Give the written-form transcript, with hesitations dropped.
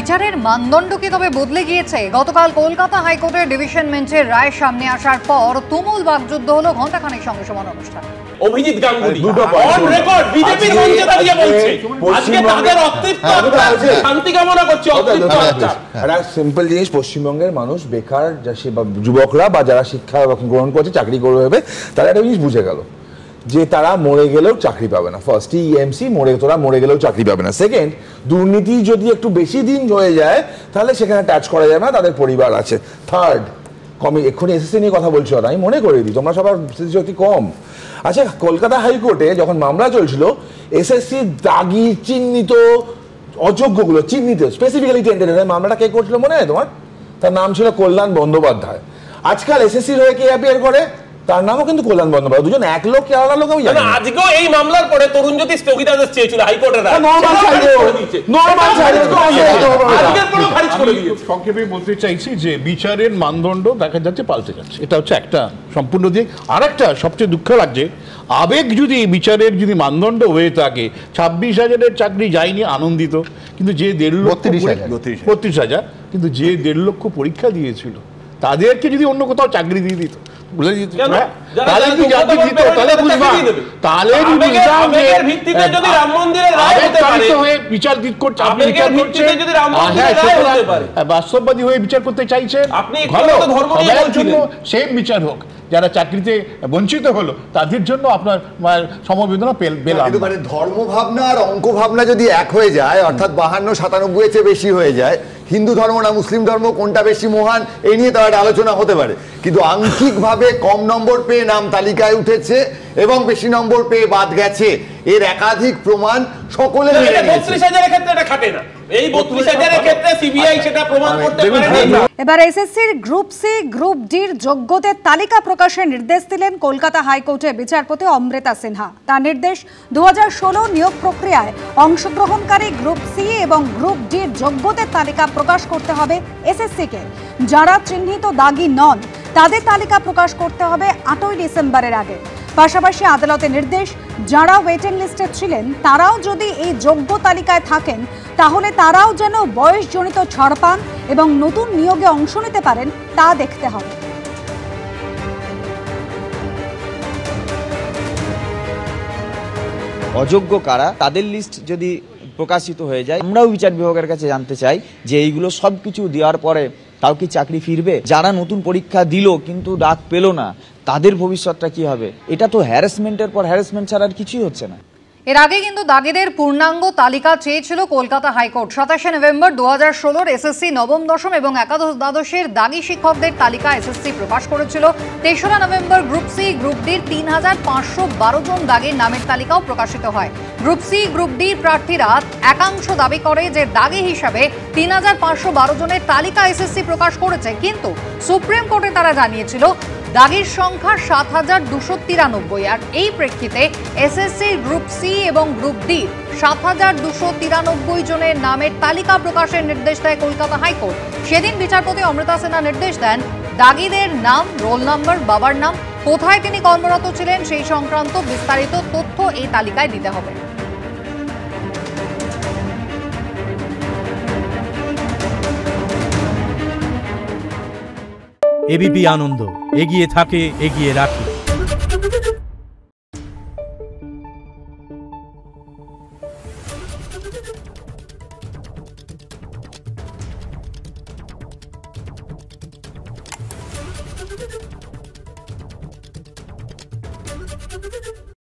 বিচারের মানদণ্ড কি তবে বদলে গিয়েছে? গতকাল কলকাতা হাইকোর্টের ডিভিশন বেঞ্চের রায় সামনে আসার পর তুমুল বাকযুদ্ধ হলো ঘণ্টাখানেক সঙ্গে সমান অনুষ্ঠান। অভিজিৎ গাঙ্গুলি অন রেকর্ড বিজেপির মঞ্চে দাঁড়িয়ে বলছে আজকে তাদের অতৃপ্ত শান্তি কামনা করছে। অতৃপ্ত একটা সিম্পল জিনিস, পশ্চিমবঙ্গের মানুষ বেকার যুবকরা বা যারা শিক্ষা গ্রহণ করছে চাকরি করবে তারা একটা জিনিস বুঝে গেল যে তারা মরে গেলেও চাকরি পাবে না। ফার্স্ট টিএমসি তোরা মরে গেলেও চাকরি পাবে না। সেকেন্ড, দুর্নীতি যদি একটু বেশি দিন হয়ে যায় তাহলে সেখানে টাচ করা যাবে না, তাদের পরিবার আছে। থার্ড, এক্ষুনি এসএসসি নিয়ে কথা বলছো, আমি মনে করে দিই তোমরা সবার স্মৃতিশক্তি কম। আচ্ছা, কলকাতা হাইকোর্টে যখন মামলা চলছিল এসএসসি দাগি চিহ্নিত অযোগ্যগুলো চিহ্নিত স্পেসিফিক্যালি টেন্ডেড মামলাটা কে করছিল মনে হয় তোমার? তার নাম ছিল কল্যাণ বন্দ্যোপাধ্যায়। আজকাল এসএসসির হয়ে কে অ্যাপিয়ার করে? তার নামও কিন্তু কল্যাণ বন্দ্যোপাধ্যায়। দুজন এক লোক কে আলাদা লোক আমি জানি না। আজকেও এই মামলার পরে তরুণজ্যোতি স্থগিতাদেশ চেয়েছিল হাইকোর্টের রায়। সংক্ষেপে বলতে চাইছি যে বিচারের মানদণ্ড দেখা যাচ্ছে পাল্টে যাচ্ছে, এটা হচ্ছে একটা সম্পূর্ণ দিক। আর একটা সবচেয়ে দুঃখ লাগছে, আবেগ যদি বিচারের যদি মানদণ্ড হয়ে থাকে 26,000-এর চাকরি যায়নি আনন্দিত, কিন্তু যে 32,000 কিন্তু যে 1.5 লক্ষ পরীক্ষা দিয়েছিল তাদেরকে যদি অন্য কোথাও চাকরি দিয়ে দিত বাস্তববাদী হয়ে বিচার করতে চাইছেন, সেম বিচার হোক। যারা চাকরিতে বঞ্চিত হলো তাদের জন্য আপনার সমবেদনা পেলাম। ধর্ম ভাবনা আর অঙ্ক ভাবনা যদি এক হয়ে যায়, অর্থাৎ 52-97 চেয়ে বেশি হয়ে যায়, হিন্দু ধর্ম না মুসলিম ধর্ম কোনটা বেশি মহান এই নিয়ে তার একটা আলোচনা হতে পারে, কিন্তু আংশিকভাবে কম নম্বর পেয়ে নাম তালিকায় উঠেছে এবং বেশি নম্বর পেয়ে বাদ গেছে, এর একাধিক প্রমাণ সকলে মেনে নিয়েছে। 32,000-এর ক্ষেত্রে এটা খাটে না, এই 32,000-এর ক্ষেত্রে সিবিআই সেটা প্রমাণ করতে পারেনি। এবার এসএসসির গ্রুপ সি গ্রুপ ডির যোগ্যদের তালিকা প্রকাশের নির্দেশ দিলেন কলকাতা হাইকোর্টের বিচারপতি অমৃতা সিনহা। তার নির্দেশ, 2016 নিয়োগ প্রক্রিয়ায় অংশগ্রহণকারী গ্রুপ সি এবং গ্রুপ ডির যোগ্যদের তালিকা প্রকাশ করতে হবে এসএসসিকে। যারা চিহ্নিত দাগী নন তাদের তালিকা প্রকাশ করতে হবে 8ই ডিসেম্বরের আগে। পাশাপাশি আদালতের নির্দেশ, যারা ওয়েটিং লিস্টে ছিলেন তারাও যদি এই যোগ্য তালিকায় থাকেন তাহলে তারাও যেন বয়সজনিত ছাড় পান এবং নতুন নিয়োগে অংশ নিতে পারেন তা দেখতে হবে। অযোগ্য কারা তাদের লিস্ট যদি প্রকাশিত হয়ে যায়, আমরাও বিচার বিভাগের কাছে জানতে চাই যে এইগুলো সব কিছু দেওয়ার পরে তাও কি চাকরি ফিরবে? যারা নতুন পরীক্ষা দিল কিন্তু ডাক পেল না তাদের ভবিষ্যৎটা কি হবে? এটা তো হ্যারাসমেন্টের পর হ্যারাসমেন্ট ছাড়া আর কিছুই হচ্ছে না। এর আগে কিন্তু দাগীদের পূর্ণাঙ্গ তালিকা চেয়েছিল কলকাতা হাইকোর্ট। 27শে নভেম্বর 2016 এসএসসি নবম দশম এবং একাদশ দ্বাদশের দাগী শিক্ষকদের তালিকা এসএসসি প্রকাশ করেছিল। 23রা নভেম্বর গ্রুপ সি গ্রুপ ডির 3,512 জন দাগীর নামের তালিকাও প্রকাশিত হয়। গ্রুপ সি গ্রুপ ডির প্রার্থীরা একাংশ দাবি করে যে দাগী হিসাবে 3,512 জনের তালিকা এসএসসি প্রকাশ করেছে, কিন্তু সুপ্রিম কোর্টে তারা জানিয়েছিল দাগীর সংখ্যা 7,293। আর এই প্রেক্ষিতে এসএসসি গ্রুপ সি এবং গ্রুপ ডি 7,293 জনের নামের তালিকা প্রকাশের নির্দেশ দেয় কলকাতা হাইকোর্ট। সেদিন বিচারপতি অমৃতা সিনহা নির্দেশ দেন, দাগীদের নাম, রোল নাম্বার, বাবার নাম, কোথায় তিনি কর্মরত ছিলেন সেই সংক্রান্ত বিস্তারিত তথ্য এই তালিকায় দিতে হবে। এবিপি আনন্দ, এগিয়ে থাকে, এগিয়ে রাখে।